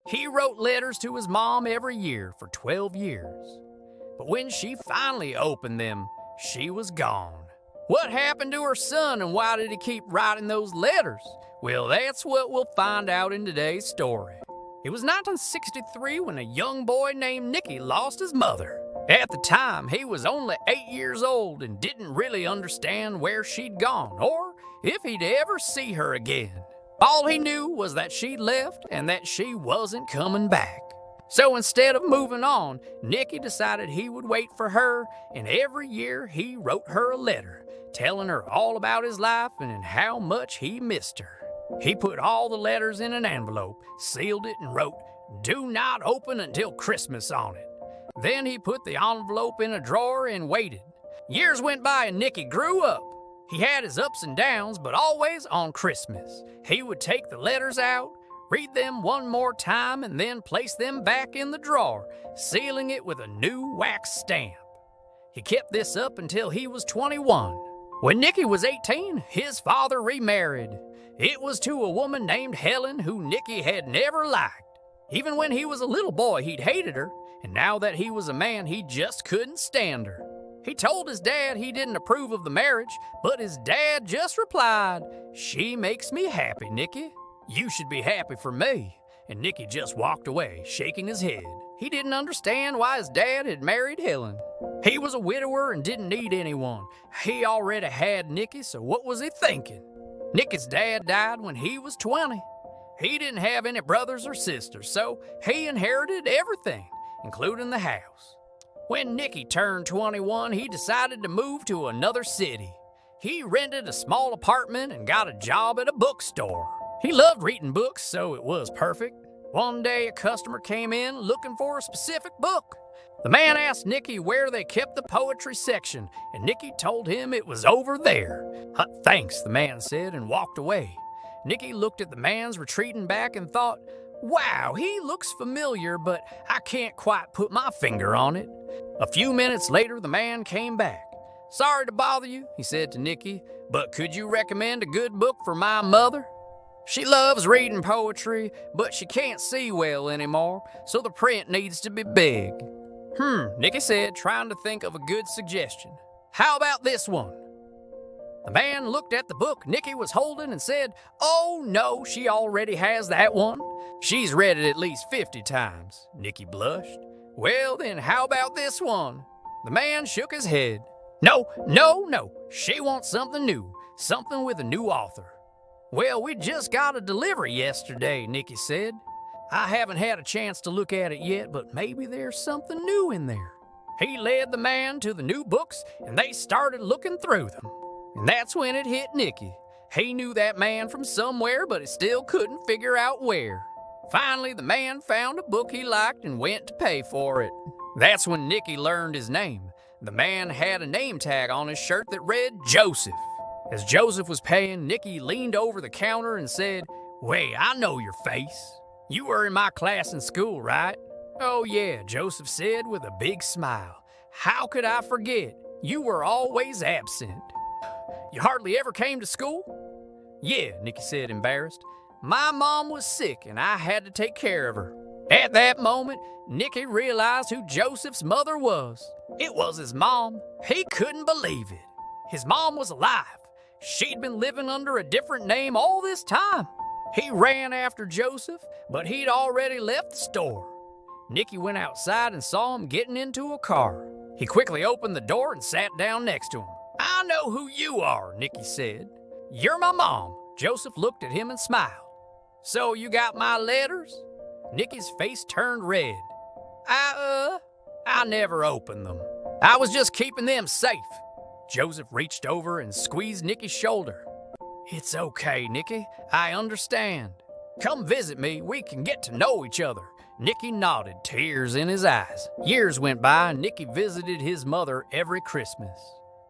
He wrote letters to his mom every year for 12 years. But when she finally opened them, she was gone. What happened to her son, and why did he keep writing those letters? Well, that's what we'll find out in today's story. It was 1963 when a young boy named Nicky lost his mother. At the time, he was only 8 years old and didn't really understand where she'd gone or if he'd ever see her again. All he knew was that she'd left and that she wasn't coming back. So instead of moving on, Nicky decided he would wait for her, and every year he wrote her a letter, telling her all about his life and how much he missed her. He put all the letters in an envelope, sealed it, and wrote, "Do not open until Christmas" on it. Then he put the envelope in a drawer and waited. Years went by and Nicky grew up. He had his ups and downs, but always on Christmas, he would take the letters out, read them one more time, and then place them back in the drawer, sealing it with a new wax stamp. He kept this up until he was 21. When Nicky was 18, his father remarried. It was to a woman named Helen who Nicky had never liked. Even when he was a little boy, he'd hated her, and now that he was a man, he just couldn't stand her. He told his dad he didn't approve of the marriage, but his dad just replied, "She makes me happy, Nicky. You should be happy for me." And Nicky just walked away, shaking his head. He didn't understand why his dad had married Helen. He was a widower and didn't need anyone. He already had Nicky, so what was he thinking? Nicky's dad died when he was 20. He didn't have any brothers or sisters, so he inherited everything, including the house. When Nicky turned 21, he decided to move to another city. He rented a small apartment and got a job at a bookstore. He loved reading books, so it was perfect. One day, a customer came in looking for a specific book. The man asked Nicky where they kept the poetry section, and Nicky told him it was over there. "Thanks," the man said, and walked away. Nicky looked at the man's retreating back and thought, "Wow, he looks familiar, but I can't quite put my finger on it." A few minutes later, the man came back. "Sorry to bother you," he said to Nicky, "but could you recommend a good book for my mother? She loves reading poetry, but she can't see well anymore, so the print needs to be big." Nicky said, trying to think of a good suggestion. "How about this one?" The man looked at the book Nicky was holding and said, "Oh no, she already has that one. She's read it at least 50 times. Nicky blushed. "Well then, how about this one?" The man shook his head. No. She wants something new, something with a new author." "Well, we just got a delivery yesterday," Nicky said. "I haven't had a chance to look at it yet, but maybe there's something new in there." He led the man to the new books, and they started looking through them. And that's when it hit Nicky. He knew that man from somewhere, but he still couldn't figure out where. Finally, the man found a book he liked and went to pay for it. That's when Nicky learned his name. The man had a name tag on his shirt that read Joseph. As Joseph was paying, Nicky leaned over the counter and said, "Wait, I know your face. You were in my class in school, right?" "Oh yeah," Joseph said with a big smile. "How could I forget? You were always absent." "You hardly ever came to school?" "Yeah," Nicky said, embarrassed. "My mom was sick and I had to take care of her." At that moment, Nicky realized who Joseph's mother was. It was his mom. He couldn't believe it. His mom was alive. She'd been living under a different name all this time. He ran after Joseph, but he'd already left the store. Nicky went outside and saw him getting into a car. He quickly opened the door and sat down next to him. "I know who you are," Nicky said. "You're my mom." Joseph looked at him and smiled. "So you got my letters?" Nicky's face turned red. I never opened them. I was just keeping them safe." Joseph reached over and squeezed Nicky's shoulder. "It's okay, Nicky. I understand. Come visit me. We can get to know each other." Nicky nodded, tears in his eyes. Years went by and Nicky visited his mother every Christmas.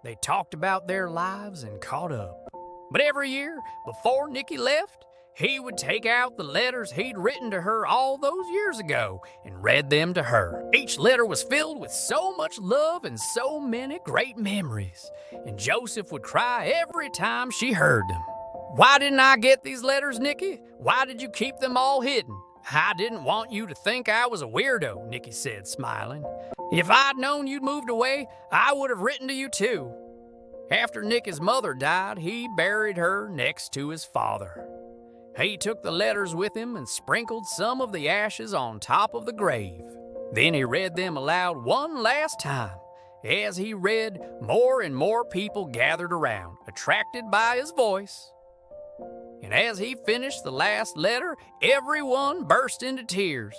They talked about their lives and caught up. But every year, before Nicky left, he would take out the letters he'd written to her all those years ago and read them to her. Each letter was filled with so much love and so many great memories, and Joseph would cry every time she heard them. "Why didn't I get these letters, Nicky? Why did you keep them all hidden?" I didn't want you to think I was a weirdo, Nicky said, smiling. If I'd known you'd moved away, I would have written to you too. After Nicky's mother died, he buried her next to his father. He took the letters with him and sprinkled some of the ashes on top of the grave. Then he read them aloud one last time. As he read, more and more people gathered around, attracted by his voice. And as he finished the last letter, everyone burst into tears.